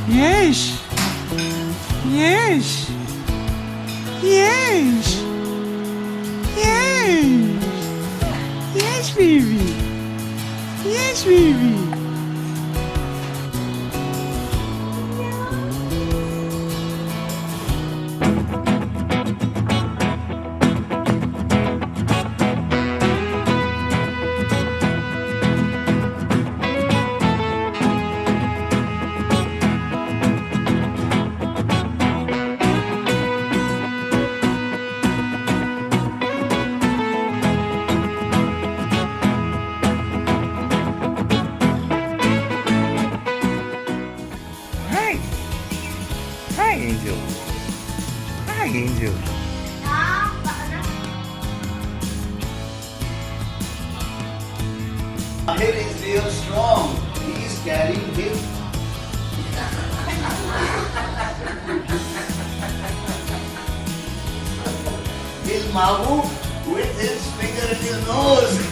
Yes. Yes. Yes. Yes. Yes, baby. Yes, baby. Hi. Hi, Angel. Hi, Angel. Ahir is real strong. He is carrying him. His Mabu with his finger in his nose.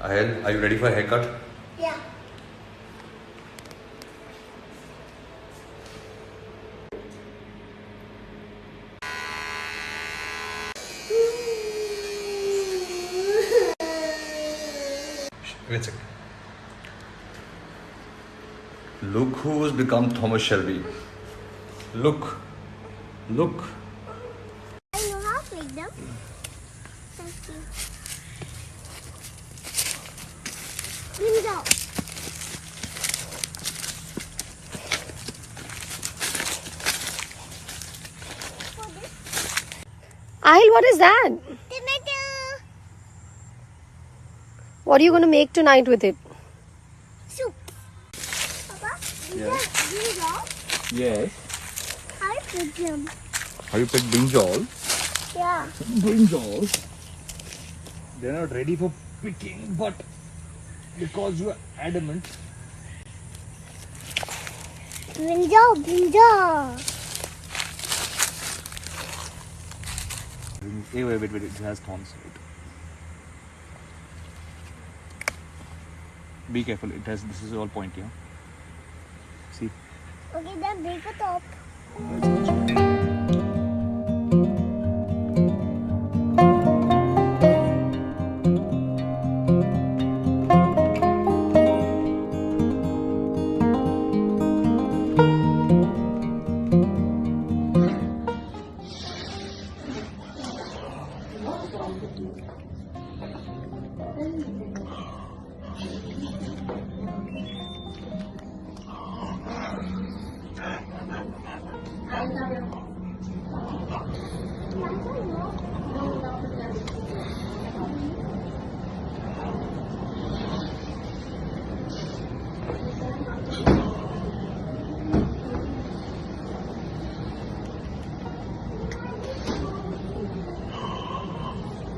Ayat, are you ready for a haircut? Yeah. Wait a second. Look who's become Thomas Shelby. Look. Look. I know how to make them. Thank you. Bring it out. Ayush, what is that? Tomato. What are you going to make tonight with it? Soup. Papa, Yes. these are Yes. how I put them. Have you picked brinjal? Yeah. Brinjals. They're not ready for picking, but because you are adamant. Brinjal, brinjal. Hey, wait, it has thorns. Be careful, this is all pointy, huh? See? Okay, then break the top.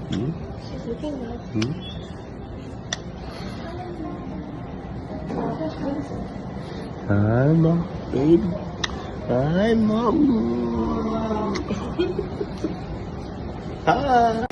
She's looking good. Hi, Mom. Baby. Hi, Mom. Hi.